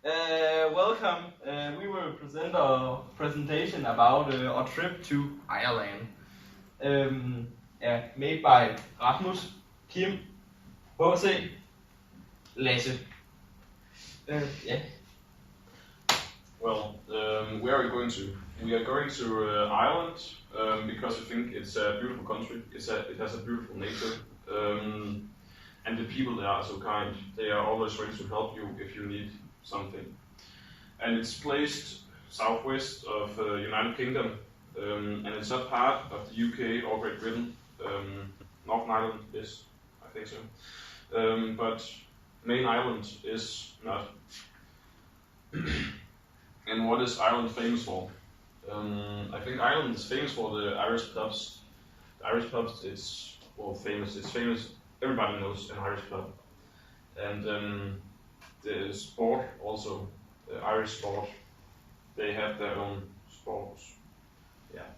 Welcome. We will present our presentation about our trip to Ireland. Made by Rasmus, Kim, HC, Lasse. Yeah. Well, where are we going to? We are going to Ireland because we think it's a beautiful country. It has a beautiful nature, and the people there are so kind. They are always ready to help you if you need something. And it's placed southwest of United Kingdom, and it's not part of the UK or Great Britain. Northern Ireland is, I think so, but main Ireland is not. And what is Ireland famous for? I think Ireland is famous for the Irish pubs. The Irish pubs, it's famous. It's famous. Everybody knows an Irish pub. And the sport also, the Irish sport. They have their own sports. Yeah.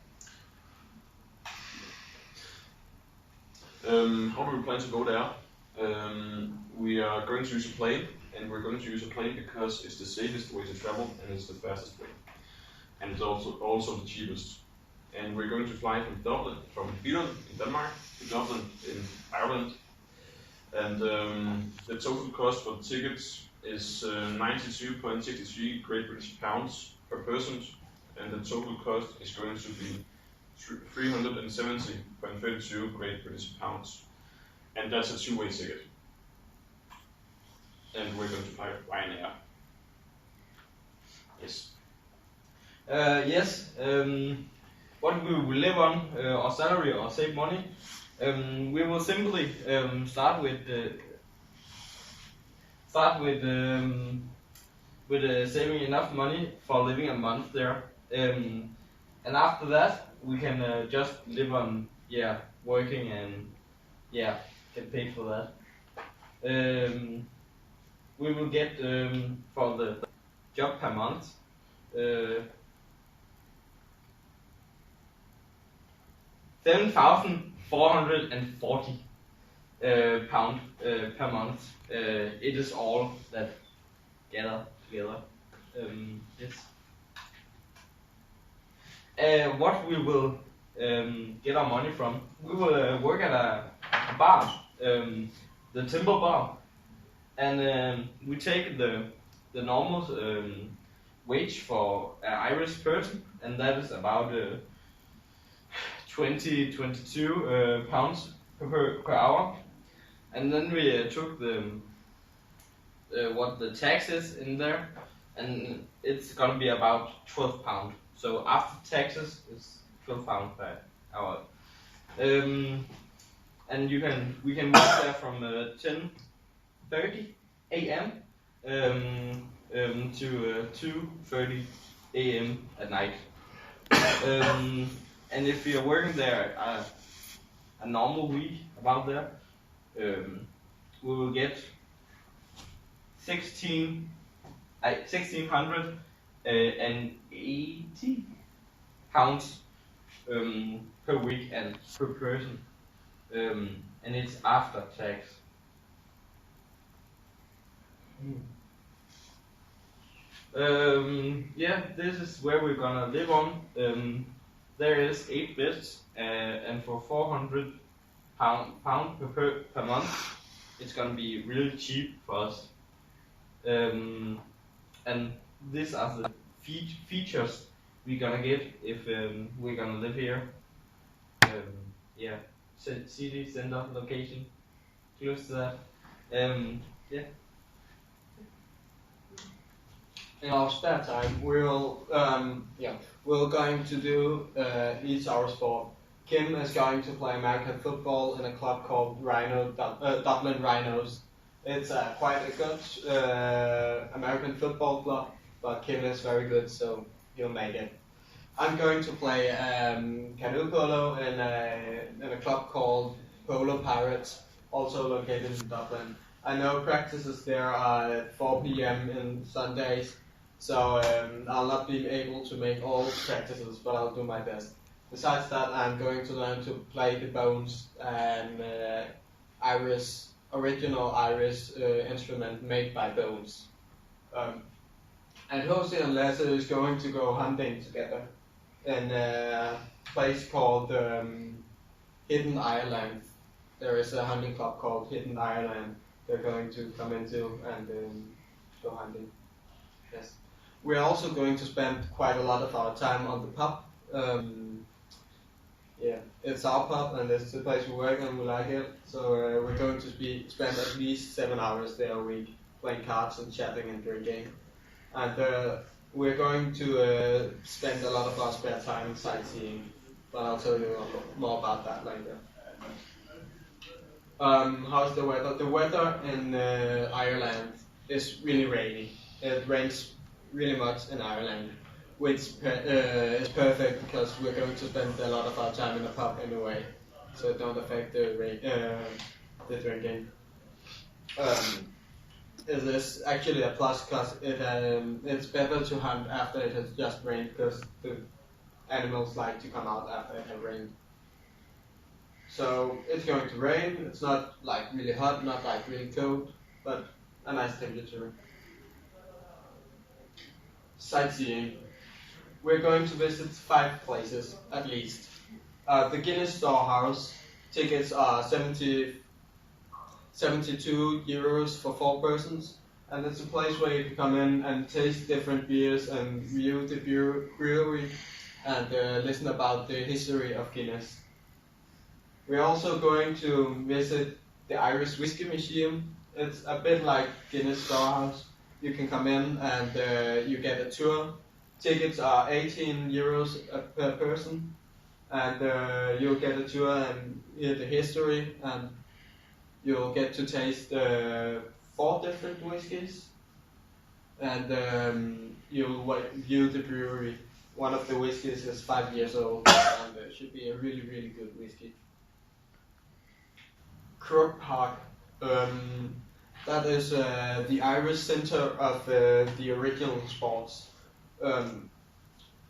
How do we plan to go there? We are going to use a plane. And we're going to use a plane because it's the safest way to travel and it's the fastest way. And it's also the cheapest. And we're going to fly from Billund in Denmark to Dublin in Ireland. And the total cost for the tickets is 92.63 Great British pounds per person. And the total cost is going to be 370.32 Great British pounds. And that's a two-way ticket. And we're going to fly Ryanair. Yes. Yes. What we will live on, our salary or save money. We will simply start with saving enough money for living a month there, and after that we can just live on working and get paid for that. We will get for the job per month £7,440 pound per month. It is all that gather together. Yes. What we will get our money from? We will work at a bar, the Timber Bar. And we take the normal wage for an Irish person, and that is about 22 pounds per hour. And then we took the taxes in there, and it's gonna be about 12 pounds. So after taxes, it's 12 pounds per hour. And we can work there from 10:30 a.m. To 2:30 a.m. at night. And if you're working there a normal week about there, we will get 1,680 pounds per week and per person, and it's after tax. This is where we're gonna live on. There is 8 beds, and for 400 pound per month, it's gonna be really cheap for us. And these are the features we're gonna get if we're gonna live here. City center location, close to that. In our spare time, we're going to do each our sport. Kim is going to play American football in a club called Dublin Rhinos. It's quite a good American football club, but Kim is very good, so he'll make it. I'm going to play canoe polo in a club called Polo Pirates, also located in Dublin. I know practices there are at 4 p.m. in Sundays, so I'll not be able to make all practices, but I'll do my best. Besides that, I'm going to learn to play the bones, an original Irish instrument made by bones. And Jose and Lasse is going to go hunting together in a place called Hidden Ireland. There is a hunting club called Hidden Ireland. They're going to come into and go hunting. Yes. We're also going to spend quite a lot of our time on the pub. Yeah, it's our pub and it's the place we work and we like it. So we're going to spend at least 7 hours there a week playing cards and chatting and drinking. And we're going to spend a lot of our spare time sightseeing. But I'll tell you more about that later. How's the weather? The weather in Ireland is really rainy. It rains really much in Ireland, which is perfect because we're going to spend a lot of our time in the pub anyway, so it don't affect the drinking. It is actually a plus because it's better to hunt after it has just rained because the animals like to come out after it has rained. So it's going to rain. It's not like really hot, not like really cold, but a nice temperature. Sightseeing. We're going to visit 5 places at least. The Guinness Storehouse. Tickets are 72 euros for 4 persons, and it's a place where you can come in and taste different beers and view the brewery and listen about the history of Guinness. We're also going to visit the Irish Whiskey Museum. It's a bit like Guinness Storehouse. You can come in and you get a tour. Tickets are 18 euros per person, and you'll get a tour and hear the history, and you'll get to taste 4 different whiskies, and you'll view the brewery. One of the whiskies is 5 years old, and it should be a really, really good whiskey. Croke Park. That is the Irish centre of the original sports.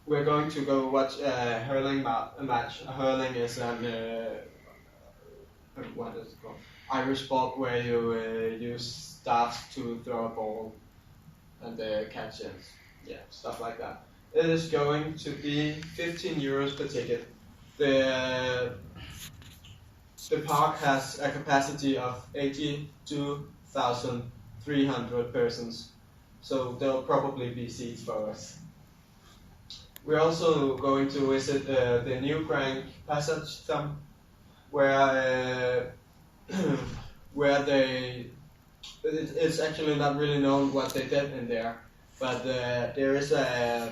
We're going to go watch a hurling match. Hurling is an what is it called? Irish sport where you use staffs to throw a ball and catch it. Yeah, stuff like that. It is going to be 15 euros per ticket. The park has a capacity of 82,300 persons, so there'll probably be seats for us. We're also going to visit the New Crank Passage Thumb, where it's actually not really known what they did in there, but there is a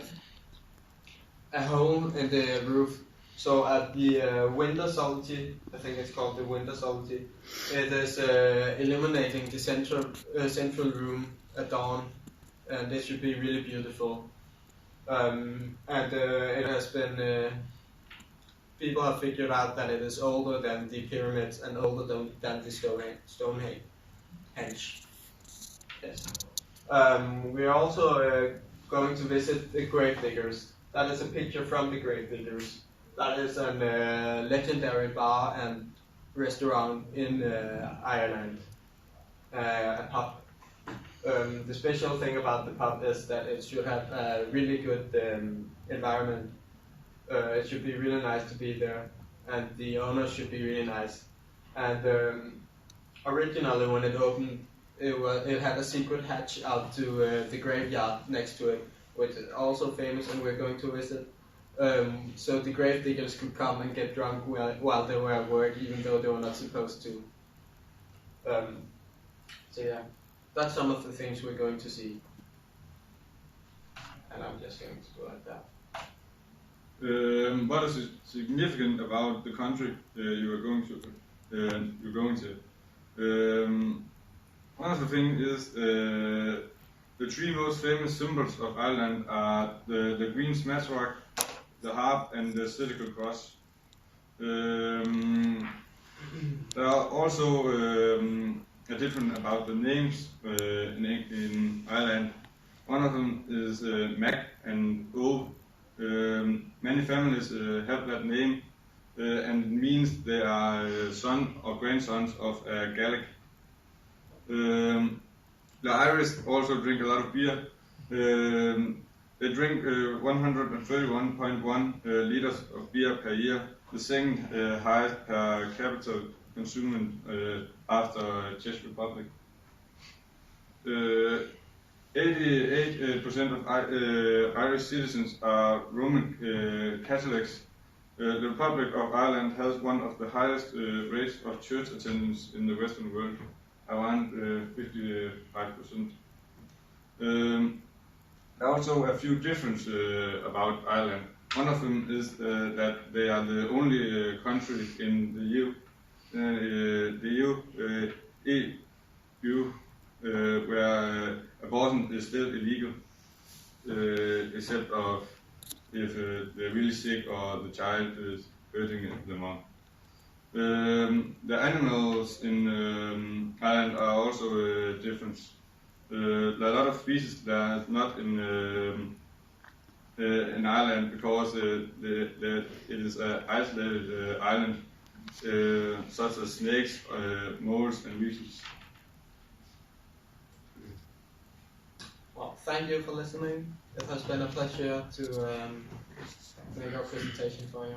hole in the roof. So at the winter solitude, I think it's called the winter solitude, it is illuminating the central room at dawn, and it should be really beautiful. And it has been, people have figured out that it is older than the pyramids and older than the Stonehenge. Yes. We are also going to visit the Grave Diggers. That is a picture from the Grave Diggers. That is a legendary bar and restaurant in Ireland, a pub. The special thing about the pub is that it should have a really good environment. It should be really nice to be there, and the owner should be really nice. And originally, when it opened, it had a secret hatch out to the graveyard next to it, which is also famous, and we're going to visit. So the grave diggers could come and get drunk while they were at work, even though they were not supposed to. So yeah, that's some of the things we're going to see. And I'm just going to go like that. What is significant about the country you are going to? One of the things is the 3 most famous symbols of Ireland are the green smasrock, the harp, and the cylindrical cross. There are also a different about the names in Ireland. One of them is Mac and O. Many families have that name, and it means they are son or grandsons of a Gaelic. The Irish also drink a lot of beer, They drink 131.1 liters of beer per year, the second highest per capita consumption after Czech Republic. 88% of Irish citizens are Roman Catholics. The Republic of Ireland has one of the highest rates of church attendance in the Western world, around 55%. There are also a few differences about Ireland. One of them is that they are the only country in the EU where abortion is still illegal, except if they're really sick or the child is hurting the mom. The animals in Ireland are also different. There are a lot of species that are not in Ireland because it is an isolated island, such as snakes, moles, and weasels. Well, thank you for listening. It has been a pleasure to make our presentation for you.